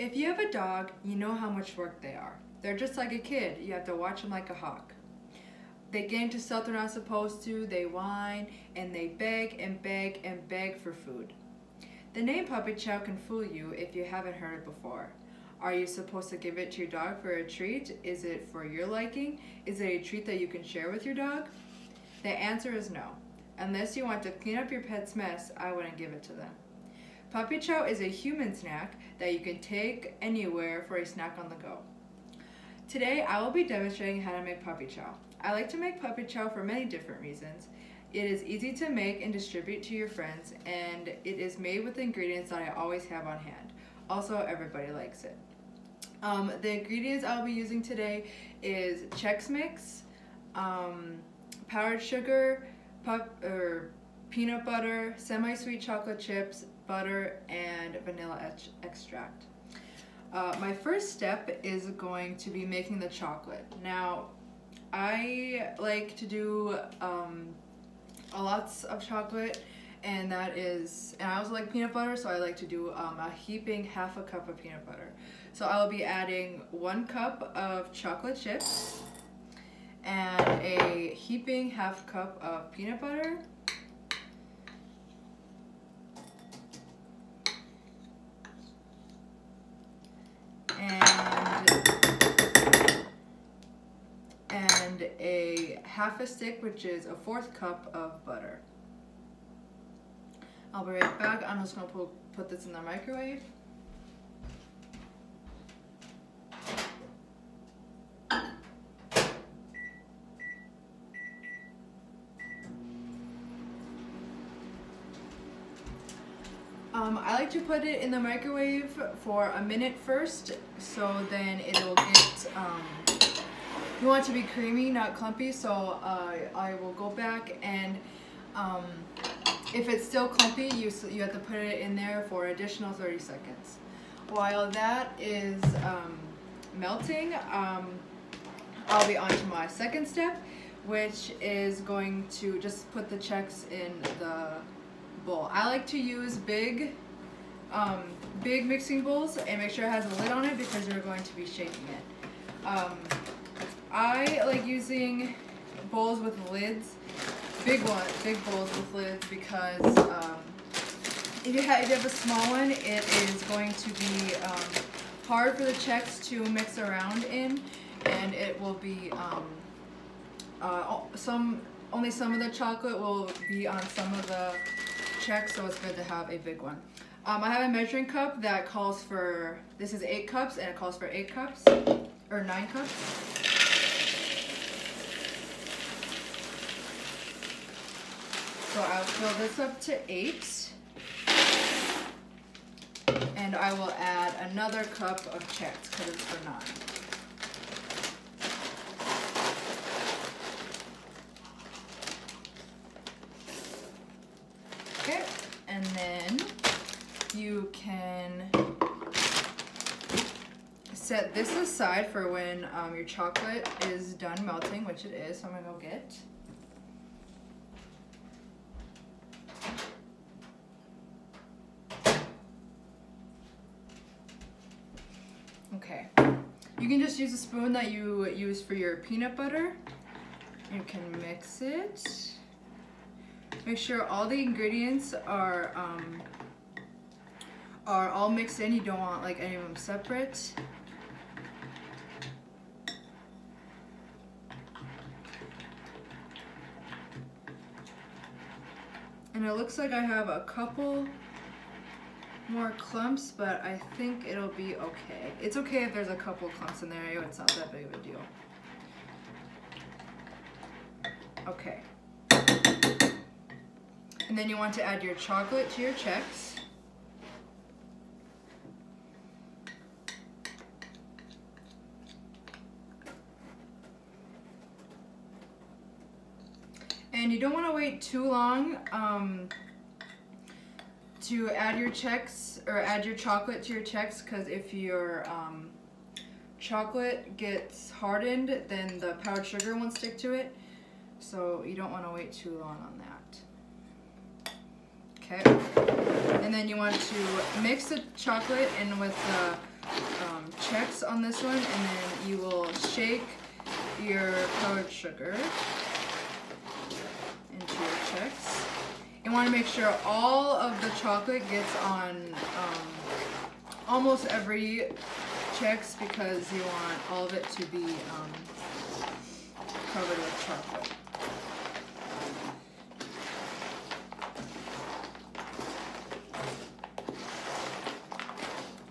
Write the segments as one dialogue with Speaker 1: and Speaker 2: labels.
Speaker 1: If you have a dog, you know how much work they are. They're just like a kid. You have to watch them like a hawk. They get into stuff they're not supposed to, they whine, and they beg and beg and beg for food. The name Puppy Chow can fool you if you haven't heard it before. Are you supposed to give it to your dog for a treat? Is it for your liking? Is it a treat that you can share with your dog? The answer is no. Unless you want to clean up your pet's mess, I wouldn't give it to them. Puppy Chow is a human snack that you can take anywhere for a snack on the go. Today, I will be demonstrating how to make Puppy Chow. I like to make Puppy Chow for many different reasons. It is easy to make and distribute to your friends, and it is made with ingredients that I always have on hand. Also, everybody likes it. The ingredients I'll be using today is Chex Mix, powdered sugar, peanut butter, semi-sweet chocolate chips, butter, and vanilla extract. My first step is going to be making the chocolate. Now, I like to do lots of chocolate, and I also like peanut butter, so I like to do a heaping half a cup of peanut butter. So I will be adding 1 cup of chocolate chips and a heaping half cup of peanut butter. And a half a stick, which is a 1/4 cup of butter. I'll be right back. I'm just going to put this in the microwave. I like to put it in the microwave for a minute first, so then it'll get, you want it to be creamy, not clumpy, so I will go back and if it's still clumpy, you have to put it in there for an additional 30 seconds. While that is melting, I'll be on to my second step, which is going to just put the Chex in the bowl. I like to use big mixing bowls and make sure it has a lid on it because you're going to be shaking it. I like using bowls with lids, big bowls with lids, because if you have a small one, it is going to be hard for the Chex to mix around in, and it will be only some of the chocolate will be on some of the Chex, so it's good to have a big one. I have a measuring cup that calls for, this is 8 cups, and it calls for 8 cups, or 9 cups. So I'll fill this up to 8, and I will add another cup of Chex because it's for 9. Okay, and then you can set this aside for when your chocolate is done melting, which it is, so I'm gonna go get. Okay, you can just use a spoon that you use for your peanut butter. You can mix it. Make sure all the ingredients are all mixed in. You don't want like any of them separate. And it looks like I have a couple more clumps, but I think it'll be okay. It's okay if there's a couple clumps in there. It's not that big of a deal. Okay. And then you want to add your chocolate to your Chex. And you don't want to wait too long to add your Chex, or add your chocolate to your Chex, because if your chocolate gets hardened, then the powdered sugar won't stick to it. So you don't want to wait too long on that. Okay. And then you want to mix the chocolate in with the checks on this one, and then you will shake your powdered sugar into your checks. You want to make sure all of the chocolate gets on almost every checks, because you want all of it to be covered with chocolate.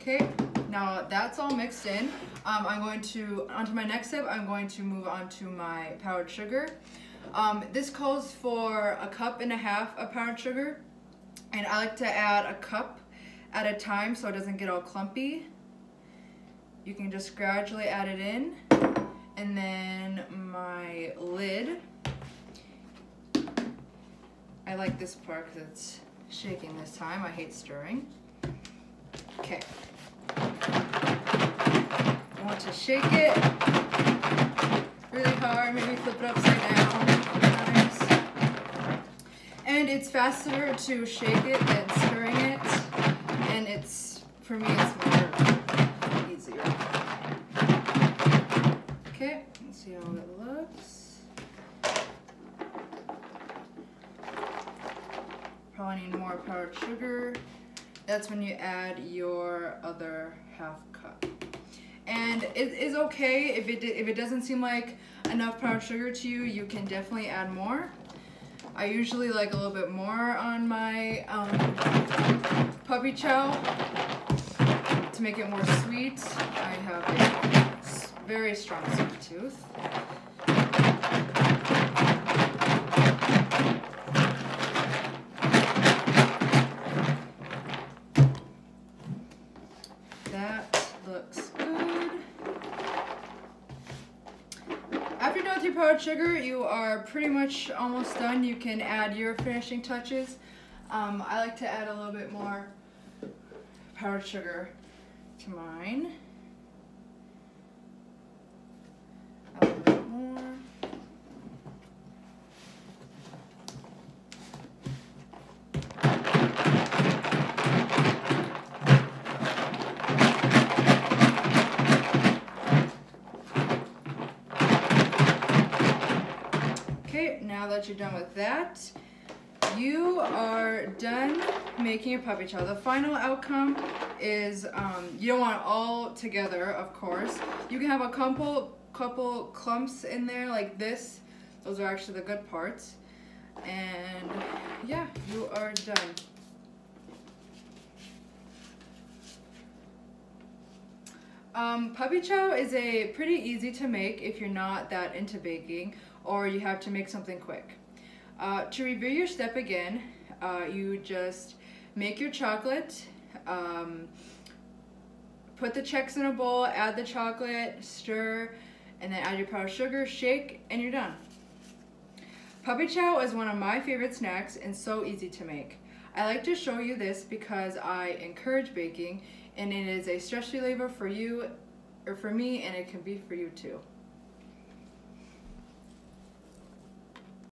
Speaker 1: Okay, now that's all mixed in. I'm going to, onto my next step, I'm going to move on to my powdered sugar. This calls for 1.5 cups of powdered sugar, and I like to add a cup at a time so it doesn't get all clumpy. You can just gradually add it in, and then my lid. I like this part because it's shaking this time. I hate stirring. Okay. I want to shake it really hard, maybe flip it upside down. And it's faster to shake it than stirring it, and it's, for me, it's more easier. Okay, let's see how it looks. Probably need more powdered sugar. That's when you add your other 1/2 cup. And it is okay if it doesn't seem like enough powdered sugar to you, you can definitely add more. I usually like a little bit more on my puppy chow to make it more sweet. I have a very strong sweet tooth. That looks good. After you're done with your powdered sugar, you are pretty much almost done. You can add your finishing touches. I like to add a little bit more powdered sugar to mine. A little bit more. Okay, now that you're done with that, you are done making your puppy chow. The final outcome is, you don't want it all together, of course. You can have a couple clumps in there like this. Those are actually the good parts. And yeah, you are done. Puppy chow is pretty easy to make if you're not that into baking, or you have to make something quick. To review your step again, you just make your chocolate, put the checks in a bowl, add the chocolate, stir, and then add your powdered sugar, shake, and you're done. Puppy chow is one of my favorite snacks and so easy to make. I like to show you this because I encourage baking, and it is a stress reliever for you, or for me, and it can be for you too.